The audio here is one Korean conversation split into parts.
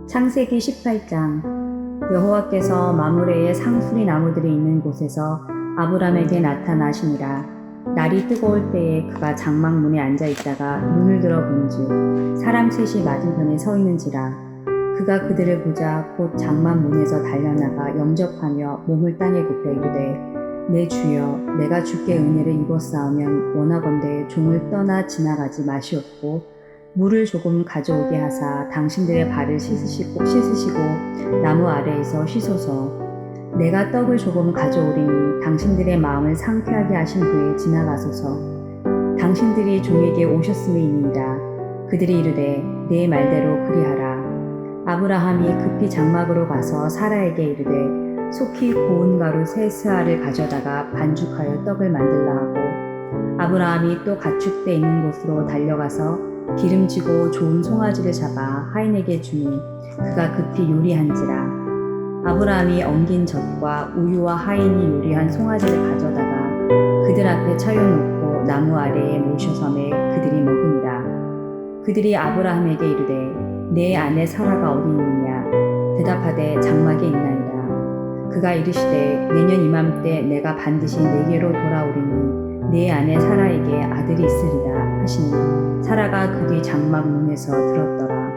창세기 18장. 여호와께서 마므레의 상수리 나무들이 있는 곳에서 아브람에게 나타나시니라. 날이 뜨거울 때에 그가 장막문에 앉아 있다가 눈을 들어 본즉 사람 셋이 맞은편에 서 있는지라. 그가 그들을 보자 곧 장막문에서 달려나가 영접하며 몸을 땅에 굽혀 이르되, 내 주여, 내가 주께 은혜를 입었사오면 원하건대 종을 떠나 지나가지 마시옵고 물을 조금 가져오게 하사 당신들의 발을 씻으시고 나무 아래에서 씻소서. 내가 떡을 조금 가져오리니 당신들의 마음을 상쾌하게 하신 후에 지나가소서. 당신들이 종에게 오셨음이니이다. 그들이 이르되, 내 말대로 그리하라. 아브라함이 급히 장막으로 가서 사라에게 이르되, 속히 고운 가루 세 스아를 가져다가 반죽하여 떡을 만들라 하고, 아브라함이 또 가축대 있는 곳으로 달려가서 기름지고 좋은 송아지를 잡아 하인에게 주니 그가 급히 요리한지라. 아브라함이 엉긴 젖과 우유와 하인이 요리한 송아지를 가져다가 그들 앞에 차려놓고 나무 아래에 모셔섬에 그들이 먹으니라. 그들이 아브라함에게 이르되, 내 아내 사라가 어디 있느냐? 대답하되, 장막에 있나이다. 그가 이르시되, 내년 이맘때 내가 반드시 내게로 돌아오리니 내 아내 사라에게 아들이 있으리라 하시니 사라가 그 뒤 장막 문에서 들었더라.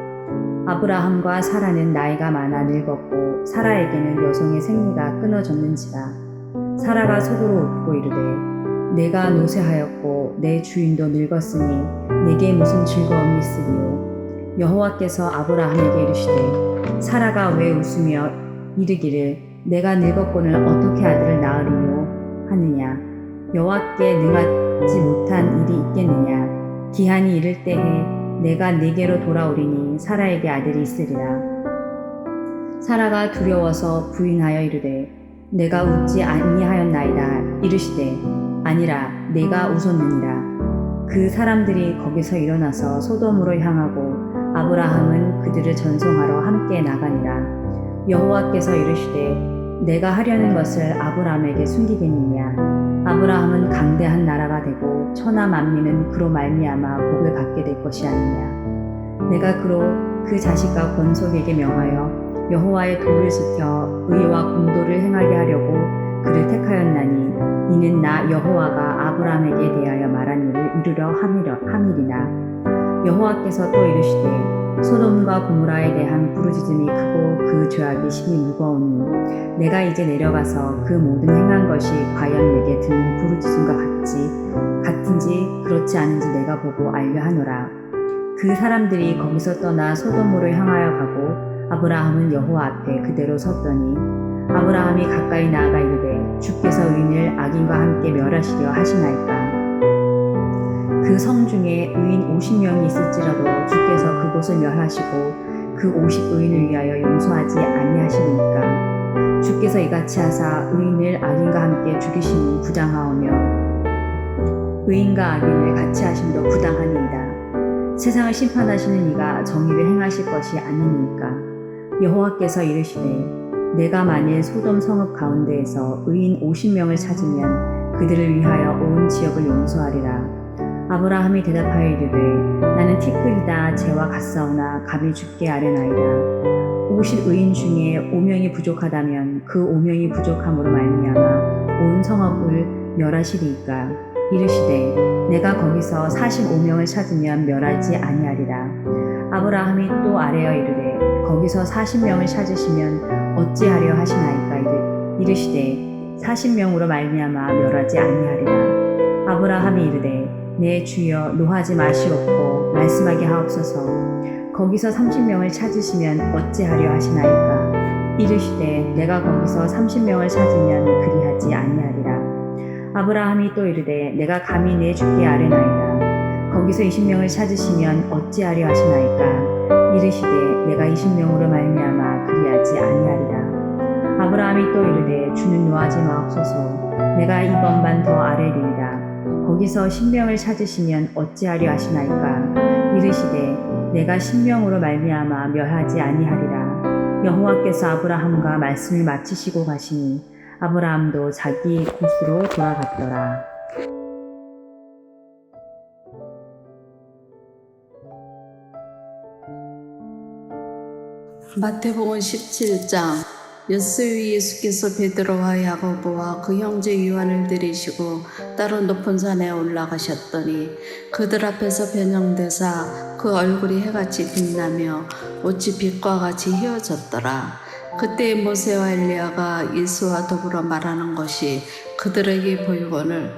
아브라함과 사라는 나이가 많아 늙었고 사라에게는 여성의 생리가 끊어졌는지라. 사라가 속으로 웃고 이르되, 내가 노쇠하였고 내 주인도 늙었으니 내게 무슨 즐거움이 있으리요. 여호와께서 아브라함에게 이르시되, 사라가 왜 웃으며 이르기를 내가 늙었거늘 어떻게 아들을 낳으리요 하느냐? 여호와께 능하지 못한 일이 있겠느냐? 기한이 이를 때에 내가 네게로 돌아오리니 사라에게 아들이 있으리라. 사라가 두려워서 부인하여 이르되, 내가 웃지 아니하였나이다. 이르시되, 아니라 내가 웃었느니라. 그 사람들이 거기서 일어나서 소돔으로 향하고 아브라함은 그들을 전송하러 함께 나가니라. 여호와께서 이르시되, 내가 하려는 것을 아브라함에게 숨기겠느냐? 아브라함은 강대한 나라가 되고 천하 만민은 그로 말미암아 복을 받게 될 것이 아니냐. 내가 그로 그 자식과 권속에게 명하여 여호와의 도를 지켜 의와 공도를 행하게 하려고 그를 택하였나니, 이는 나 여호와가 아브라함에게 대하여 말한 일을 이루려 함이리나. 여호와께서 또 이르시되, 소돔과 고모라에 대한 부르짖음이 크고 그 죄악이 심히 무거우니 내가 이제 내려가서 그 모든 행한 것이 과연 내게 드는 부르짖음과 같은지 그렇지 않은지 내가 보고 알려 하노라. 그 사람들이 거기서 떠나 소돔으로 향하여 가고 아브라함은 여호와 앞에 그대로 섰더니 아브라함이 가까이 나아가 이르되, 주께서 의인을 악인과 함께 멸하시려 하시나이까? 그 성 중에 의인 50명이 있을지라도 주께서 그곳을 멸하시고 그 50의인을 위하여 용서하지 아니하시리니까. 주께서 이같이 하사 의인을 악인과 함께 죽이시니 부당하오며 의인과 악인을 같이 하심도 부당하니이다. 세상을 심판하시는 이가 정의를 행하실 것이 아니니까. 여호와께서 이르시되, 내가 만일 소돔 성읍 가운데에서 의인 50명을 찾으면 그들을 위하여 온 지역을 용서하리라. 아브라함이 대답하여 이르되, 나는 티끌이다 재와 같사오나 감히 주께 아뢰나이다. 50의인 중에 5명이 부족하다면 그 5명이 부족함으로 말미암아 온 성읍을 멸하시리이까? 이르시되, 내가 거기서 45명을 찾으면 멸하지 아니하리라. 아브라함이 또 아뢰어 이르되, 거기서 40명을 찾으시면 어찌하려 하시나이까? 이르시되, 40명으로 말미암아 멸하지 아니하리라. 아브라함이 이르되, 내 주여, 노하지 마시옵고 말씀하게 하옵소서. 거기서 30명을 찾으시면 어찌하려 하시나이까? 이르시되, 내가 거기서 30명을 찾으면 그리하지 아니하리라. 아브라함이 또 이르되, 내가 감히 내 주께 아뢰나이다. 거기서 20명을 찾으시면 어찌하려 하시나이까? 이르시되, 내가 20명으로 말미암아 그리하지 아니하리라. 아브라함이 또 이르되, 주는 노하지 마옵소서. 내가 이번만 더 아뢰리이다. 거기서 10명을 찾으시면 어찌하려 하시나이까? 이르시되, 내가 10명으로 말미암아 멸하지 아니하리라. 여호와께서 아브라함과 말씀을 마치시고 가시니 아브라함도 자기 곳으로 돌아갔더라. 마태복음 17장. 여수의 예수께서 베드로와 야고보와 그 형제 요한을 데리시고 따로 높은 산에 올라가셨더니 그들 앞에서 변형되사 그 얼굴이 해같이 빛나며 옷이 빛과 같이 휘어졌더라. 그때 모세와 엘리야가 예수와 더불어 말하는 것이 그들에게 보이거늘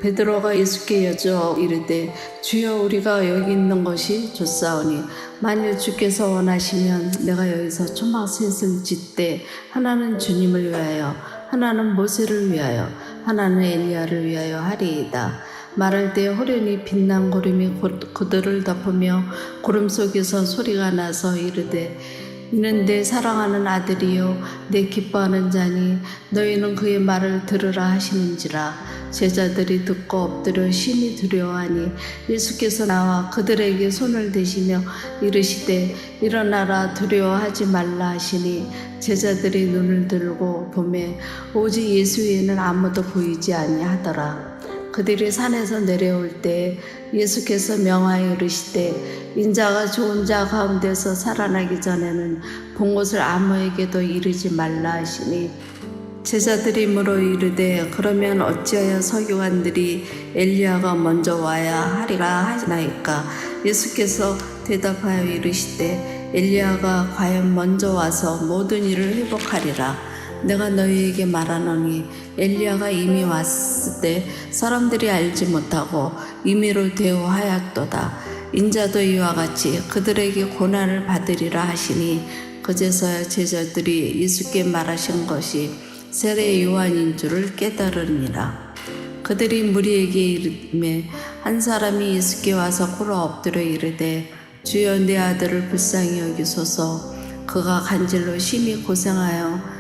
베드로가 예수께 여쭈어 이르되 주여, 우리가 여기 있는 것이 좋사오니 만일 주께서 원하시면 내가 여기서 초막 셋을 짓되 하나는 주님을 위하여, 하나는 모세를 위하여, 하나는 엘리야를 위하여 하리이다. 말할 때 호련히 빛난 구름이 그들을 덮으며 구름 속에서 소리가 나서 이르되 이는 내 사랑하는 아들이요 내 기뻐하는 자니 너희는 그의 말을 들으라 하시는지라. 제자들이 듣고 엎드려 심히 두려워하니 예수께서 나와 그들에게 손을 대시며 이르시되 일어나라, 두려워하지 말라 하시니 제자들이 눈을 들고 보매 오직 예수 외에는 아무도 보이지 아니하더라. 그들이 산에서 내려올 때 예수께서 명하여 이르시되 인자가 좋은 자 가운데서 살아나기 전에는 본 것을 아무에게도 이르지 말라 하시니 제자들이 물어 이르되 그러면 어찌하여 서기관들이 엘리야가 먼저 와야 하리라 하나이까? 예수께서 대답하여 이르시되 엘리야가 과연 먼저 와서 모든 일을 회복하리라. 내가 너희에게 말하노니 엘리야가 이미 왔을 때 사람들이 알지 못하고 임의로 대우하였도다. 인자도 이와 같이 그들에게 고난을 받으리라 하시니 그제서야 제자들이 예수께 말하신 것이 세례 요한인 줄을 깨달으니라. 그들이 무리에게 이르매 한 사람이 예수께 와서 꿇어 엎드려 이르되 주여, 내 아들을 불쌍히 여기소서. 그가 간질로 심히 고생하여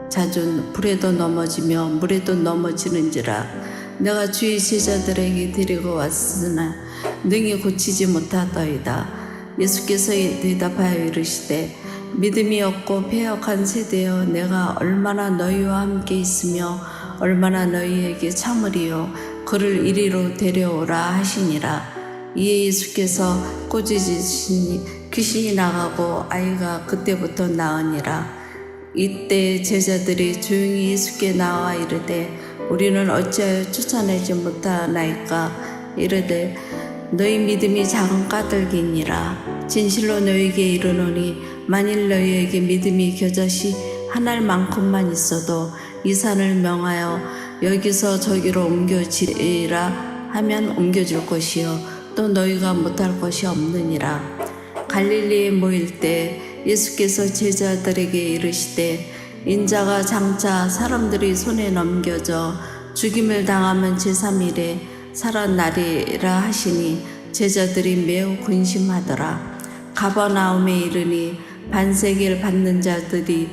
자주 불에도 넘어지며 물에도 넘어지는지라. 내가 주의 제자들에게 데리고 왔으나 능히 고치지 못하더이다. 예수께서 대답하여 이르시되 믿음이 없고 패역한 세대여, 내가 얼마나 너희와 함께 있으며 얼마나 너희에게 참으리요. 그를 이리로 데려오라 하시니라. 이에 예수께서 꾸짖으시니 귀신이 나가고 아이가 그때부터 나으니라. 이때 제자들이 조용히 예수께 나와 이르되 우리는 어찌하여 쫓아내지 못하나이까? 이르되 너희 믿음이 작은 까닭이니라. 진실로 너희에게 이르노니 만일 너희에게 믿음이 겨자씨 한 알만큼만 있어도 이 산을 명하여 여기서 저기로 옮겨지리라 하면 옮겨질 것이요 또 너희가 못할 것이 없느니라. 갈릴리에 모일 때 예수께서 제자들에게 이르시되 인자가 장차 사람들이 손에 넘겨져 죽임을 당하면 제3일에 살아나리라 하시니 제자들이 매우 근심하더라. 가버나움에 이르니 반세계를 받는 자들이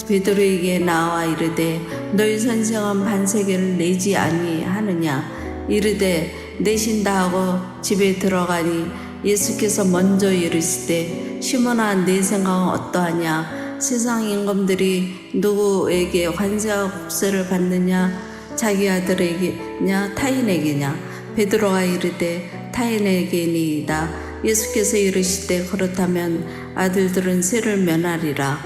베드로에게 나와 이르되 너희 선생은 반세계를 내지 아니하느냐? 이르되 내신다 하고 집에 들어가니 예수께서 먼저 이르시되 시몬아, 네 생각은 어떠하냐? 세상 임금들이 누구에게 관세와 국세를 받느냐? 자기 아들에게냐 타인에게냐? 베드로가 이르되 타인에게니이다. 예수께서 이르시되 그렇다면 아들들은 세를 면하리라.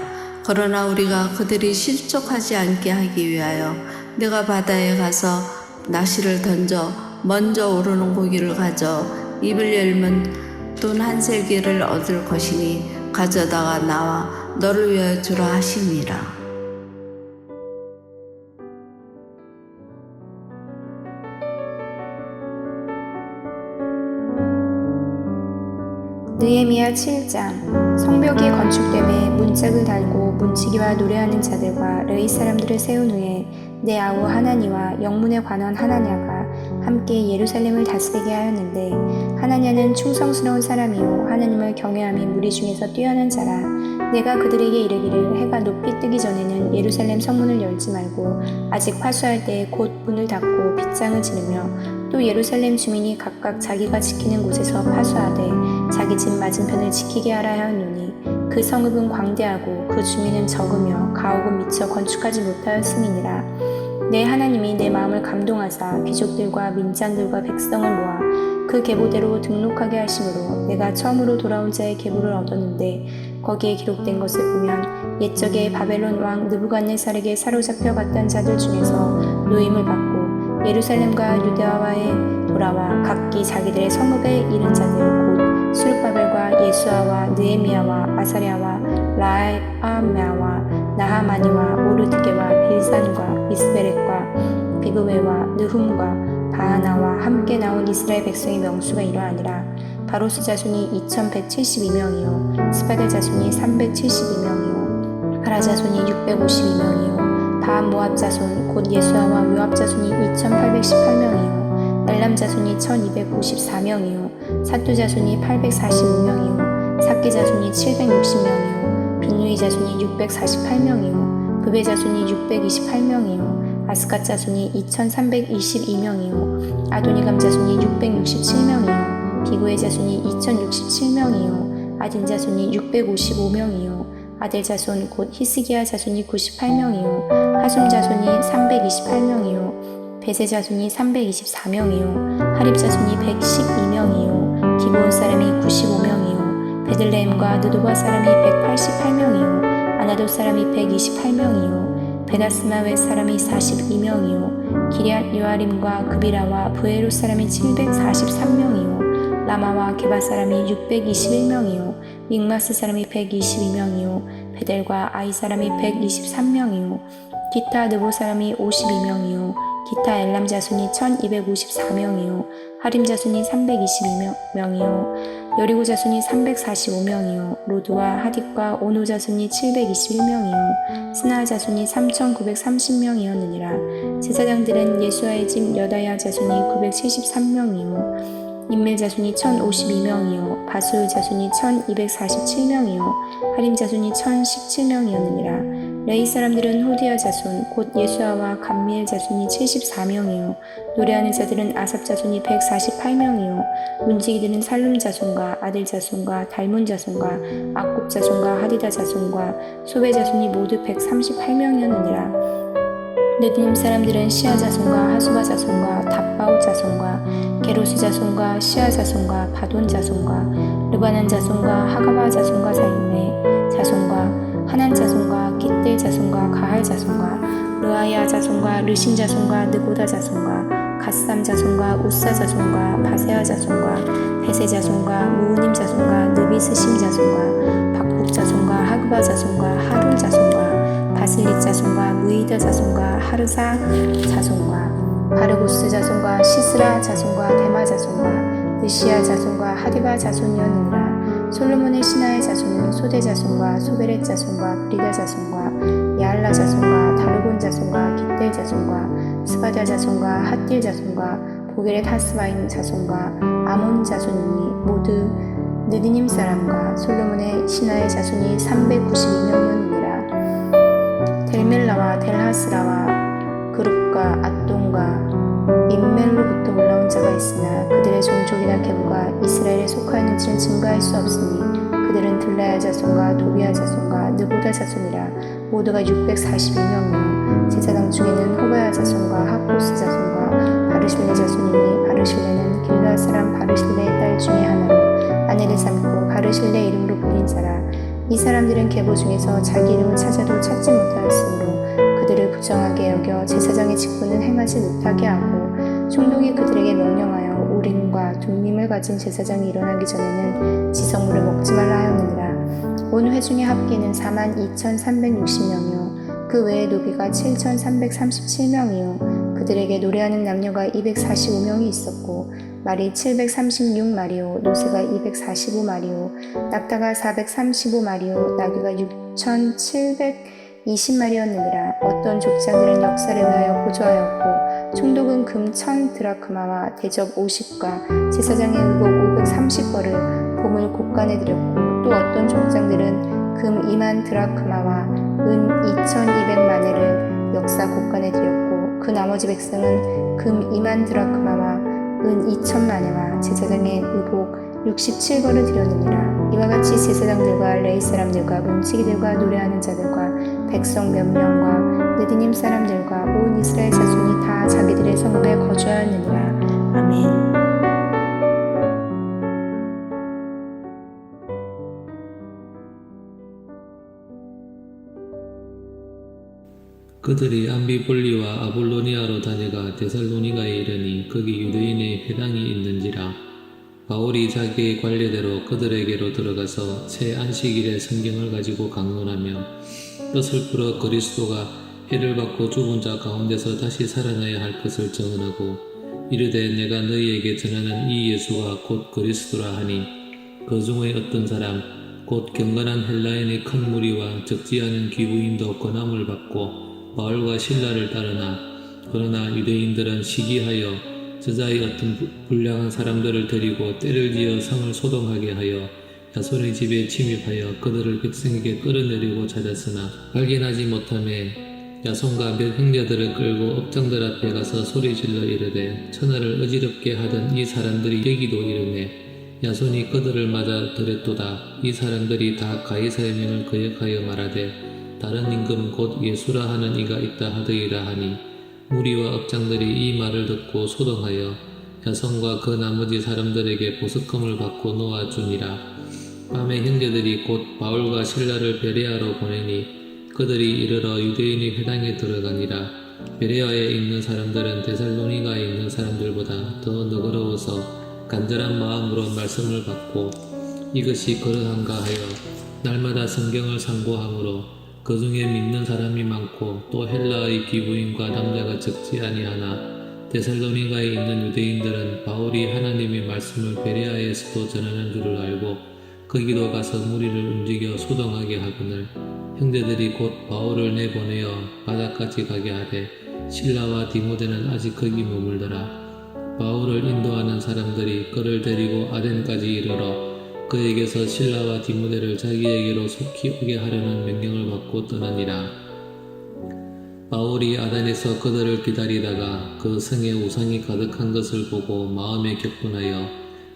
그러나 우리가 그들이 실족하지 않게 하기 위하여 내가 바다에 가서 낚시를 던져 먼저 오르는 고기를 가져 입을 열면 돈 한 세개를 얻을 것이니 가져다가 나와 너를 위하여 주라 하시니라. 느헤미야 7장. 성벽이 건축됨에 문짝을 달고 문치기와 노래하는 자들과 르이 사람들을 세운 후에 내 아우 하나니와 영문에 관원 하나냐가 함께 예루살렘을 다스리게 하였는데 하나냐는 충성스러운 사람이요 하나님을 경외함이 무리 중에서 뛰어난 자라. 내가 그들에게 이르기를 해가 높이 뜨기 전에는 예루살렘 성문을 열지 말고 아직 파수할 때에 곧 문을 닫고 빗장을 지르며 또 예루살렘 주민이 각각 자기가 지키는 곳에서 파수하되 자기 집 맞은편을 지키게 하라 하였노니 그 성읍은 광대하고 그 주민은 적으며 가옥은 미처 건축하지 못하였음이니라. 내 하나님이 내 마음을 감동하사 귀족들과 민장들과 백성을 모아 그 계보대로 등록하게 하심으로 내가 처음으로 돌아온 자의 계보를 얻었는데 거기에 기록된 것을 보면 옛적에 바벨론 왕 느부갓네살에게 사로잡혀 갔던 자들 중에서 노임을 받고 예루살렘과 유대와에 돌아와 각기 자기들의 성읍에 이른 자들 곧 수르바벨과 예수아와 느헤미야와 아사랴와 라아메아와 나하마니와 모르드게와 빌산과 이스베렛과 비그웨와 느훔과 바하나와 함께 나온 이스라엘 백성의 명수가 이러하니라. 바로스 자손이 2172명이요 스바델 자손이 372명이요 하라 자손이 652명이요 바한 모압 자손 곧 예수아와 요압 자손이 2818명이요 엘람 자손이 1254명이요 사뚜 자손이 845명이요 삭기 자손이 760명이요 빈누이 자손이 648명이요 브베 자손이 628명이요 아스갓 자손이 2322명이요 아도니감 자손이 667명이요 비고의 자손이 2067명이요 아딘 자손이 655명이요 아델 자손 곧 히스기야 자손이 98명이요 하숨 자손이 328명이요 베세 자손이 324명이요 하립 자손이 112명이요 기브온 사람이 95명이요 베들레헴과 느도바 사람이 188명이요 아나도 사람이 128명이요 베다스마웨 사람이 42명이요 기럇 요아림과 그비라와 부에롯 사람이 743명이요 라마와 게바 사람이 621명이요 믹마스 사람이 122명이요 베델과 아이 사람이 123명이요 기타 느보 사람이 52명이요 기타 엘람 자손이 1254명이요 하림 자손이 322명이요 여리고 자손이 345명이요 로드와 하딕과 오노 자손이 721명이요 스나 자손이 3930명이었느니라. 제사장들은 예수아의 집 여다야 자손이 973명이요 인밀 자손이 1052명이요 바수 자손이 1247명이요 하림 자손이 1017명이었느니라. 레이 사람들은 호디아 자손 곧 예수아와 감미엘 자손이 74명이요 노래하는 자들은 아삽 자손이 148명이요 문지기들은 살룸 자손과 아들 자손과 달문 자손과 악굽 자손과 하디다 자손과 소베 자손이 모두 138명이었느니라. 느디님 사람들은 시아 자손과 하수바 자손과 답바오 자손과 게로스 자손과 시아 자손과 바돈 자손과 르바난 자손과 하가바 자손과 살메 자손과 하난 자손과 깃델 자손과 가할 자손과 르아야 자손과 르신 자손과 느고다 자손과 갓삼 자손과 우사 자손과 바세아 자손과 베세 자손과 무우님 자손과 느비스심 자손과 박국 자손과 하그바 자손과 하룰 자손과 바실릿 자손과 무이다 자손과 하르사 자손과 바르고스 자손과 시스라 자손과 데마 자손과 느시아 자손과 하디바 자손이었느니라. 솔로몬의 신하의 자손은 소대 자손과 소베렛 자손과 브리다 자손과 야알라 자손과 다르곤 자손과 깃델 자손과 스바다 자손과 핫딜 자손과 보게렛 하스바임 자손과 아몬 자손이니 모두 느디님 사람과 솔로몬의 신하의 자손이 392명이었느니라. 델멜라와 델하스라와 그룹과 앗돈과 임멜로부터 올라온 자가 있으나 그들의 종족이나 계보가 이스라엘에 속하였는지는 증거할 수 없으니 그들은 들라야 자손과 도비야 자손과 느보다 자손이라. 모두가 642명이요 제사장 중에는 호바야 자손과 하코스 자손과 바르실레 자손이니 바르실레는 길르앗 사람 바르실레의 딸 중에 하나로 아내를 삼고 바르실레 이름으로 불린 자라. 이 사람들은 계보 중에서 자기 이름을 찾아도 찾지 못하였으므로 그들을 부정하게 여겨 제사장의 직분을 행하지 못하게 하고 총독이 그들에게 명령하여 우림과 둠밈을 가진 제사장이 일어나기 전에는 지성물을 먹지 말라 하였느니라. 온 회중의 합계는 42,360명이요 그 외에 노비가 7,337명이요 그들에게 노래하는 남녀가 245명이 있었고 말이 736마리요 노새가 245마리요 낙타가 435마리요 나귀가 6,720마리였느니라. 어떤 족장들은 역사를 위하여 고조하였고 총독은 금 1000드라크마와 대접 50과 제사장의 의복 530거를 보물 곳간에 드렸고 또 어떤 족장들은 금 2만 드라크마와 은 2200마네를 역사 곳간에 드렸고 그 나머지 백성은 금 2만 드라크마와 은 2000마네와 제사장의 의복 67거를 드렸느니라. 이와 같이 제사장들과 레위 사람들과 문치기들과 노래하는 자들과 백성 몇 명과 느디님 사람들과 온 이스라엘 자손이 다 자기들의 성읍에 거주하였느니라. 아멘. 그들이 암비볼리와 아볼로니아로 다녀가 데살로니가에 이르니 거기 유대인의 회당이 있는지라. 바울이 자기의 관례대로 그들에게로 들어가서 새 안식일에 성경을 가지고 강론하며 뜻을 풀어 그리스도가 해를 받고 죽은 자 가운데서 다시 살아나야 할 것을 증언하고 이르되 내가 너희에게 전하는 이 예수가 곧 그리스도라 하니 그 중에 어떤 사람 곧 경건한 헬라인의 큰 무리와 적지 않은 귀부인도 권함을 받고 바울과 신라를 따르나 그러나 유대인들은 시기하여 저자의 어떤 불량한 사람들을 데리고 때를 지어 성을 소동하게 하여 야손의 집에 침입하여 그들을 백성에게 끌어내리고 찾았으나 발견하지 못하매 야손과 몇 형제들을 끌고 업장들 앞에 가서 소리질러 이르되 천하를 어지럽게 하던 이 사람들이 여기도 이르매 야손이 그들을 맞아 들였도다. 이 사람들이 다 가이사의 명을 거역하여 말하되 다른 임금 곧 예수라 하는 이가 있다 하더이라 하니 무리와 업장들이 이 말을 듣고 소동하여 야손과 그 나머지 사람들에게 보석금을 받고 놓아주니라. 밤에 형제들이 곧 바울과 신라를 베레아로 보내니 그들이 이르러 유대인의 회당에 들어가니라. 베레아에 있는 사람들은 데살로니가에 있는 사람들보다 더 너그러워서 간절한 마음으로 말씀을 받고 이것이 그러한가 하여 날마다 성경을 상고하므로 그 중에 믿는 사람이 많고 또 헬라의 귀부인과 남자가 적지 아니하나 데살로니가에 있는 유대인들은 바울이 하나님의 말씀을 베레아에서도 전하는 줄을 알고 거기도 가서 무리를 움직여 소동하게 하거늘 형제들이 곧 바울을 내보내어 바다까지 가게 하되 실라와 디모데는 아직 거기 머물더라. 바울을 인도하는 사람들이 그를 데리고 아덴까지 이르러 그에게서 실라와 디모데를 자기에게로 속히 오게 하려는 명령을 받고 떠나니라. 바울이 아덴에서 그들을 기다리다가 그 성에 우상이 가득한 것을 보고 마음에 격분하여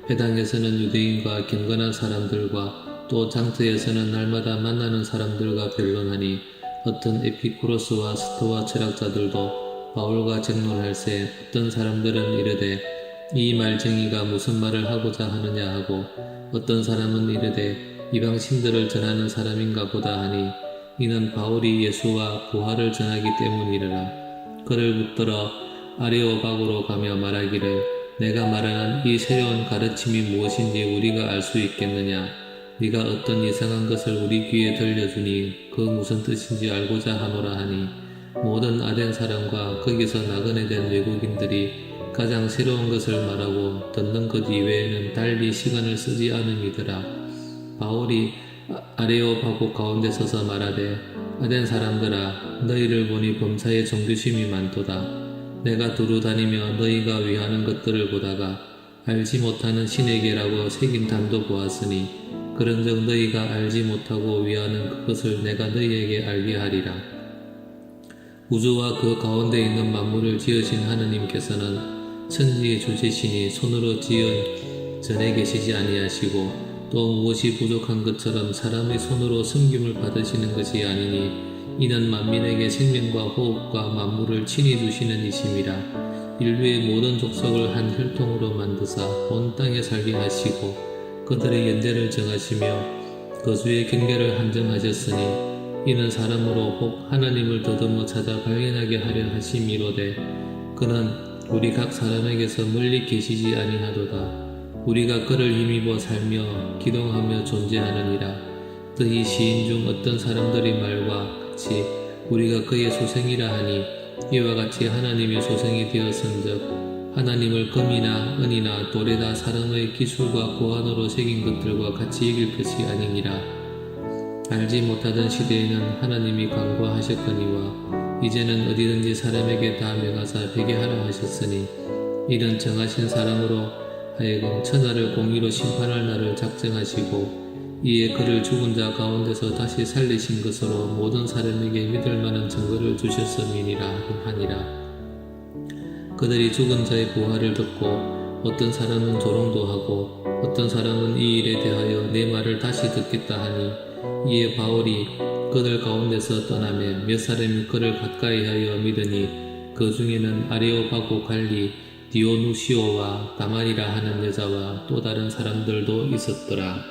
회당에서는 유대인과 경건한 사람들과 또 장터에서는 날마다 만나는 사람들과 변론하니 어떤 에피쿠로스와 스토아 철학자들도 바울과 쟁론할세 어떤 사람들은 이르되 이 말쟁이가 무슨 말을 하고자 하느냐 하고 어떤 사람은 이르되 이방신들을 전하는 사람인가 보다 하니 이는 바울이 예수와 부활을 전하기 때문이라. 그를 붙들어 아레오박으로 가며 말하기를 내가 말하는 이 새로운 가르침이 무엇인지 우리가 알 수 있겠느냐. 네가 어떤 이상한 것을 우리 귀에 들려주니 그 무슨 뜻인지 알고자 하노라 하니 모든 아덴 사람과 거기서 나그네 된 외국인들이 가장 새로운 것을 말하고 듣는 것 이외에는 달리 시간을 쓰지 않음이더라. 바울이 아레오파고 가운데 서서 말하되 아덴 사람들아 너희를 보니 범사에 정교심이 많도다. 내가 두루 다니며 너희가 위하는 것들을 보다가 알지 못하는 신에게라고 새긴 단도 보았으니 그런즉 너희가 알지 못하고 위하는 그것을 내가 너희에게 알게 하리라. 우주와 그 가운데 있는 만물을 지으신 하느님께서는 천지의 주제시니 손으로 지은 전에 계시지 아니하시고 또 무엇이 부족한 것처럼 사람의 손으로 섬김을 받으시는 것이 아니니 이는 만민에게 생명과 호흡과 만물을 친히 주시는 이심이라. 인류의 모든 족속을 한 혈통으로 만드사 온 땅에 살게 하시고 그들의 연대를 정하시며 거주의 경계를 한정하셨으니 이는 사람으로 혹 하나님을 더듬어 찾아 발견하게 하려 하심이로되 그는 우리 각 사람에게서 멀리 계시지 아니하도다. 우리가 그를 힘입어 살며 기동하며 존재하느니라. 너희 시인 중 어떤 사람들의 말과 같이 우리가 그의 소생이라 하니 이와 같이 하나님의 소생이 되었은즉 하나님을 금이나 은이나 돌에다 사람의 기술과 고안으로 새긴 것들과 같이 이길 것이 아니니라. 알지 못하던 시대에는 하나님이 간과하셨거니와 이제는 어디든지 사람에게 다 명하사 베게 하라 하셨으니 이는 정하신 사람으로 하여금 천하를 공의로 심판할 날을 작정하시고 이에 그를 죽은 자 가운데서 다시 살리신 것으로 모든 사람에게 믿을 만한 증거를 주셨음이니라 하니라. 그들이 죽은 자의 부활을 듣고 어떤 사람은 조롱도 하고 어떤 사람은 이 일에 대하여 내 말을 다시 듣겠다 하니 이에 바울이 그들 가운데서 떠나며 몇 사람이 그를 가까이 하여 믿으니 그 중에는 아레오바고 갈리 디오누시오와 다말이라 하는 여자와 또 다른 사람들도 있었더라.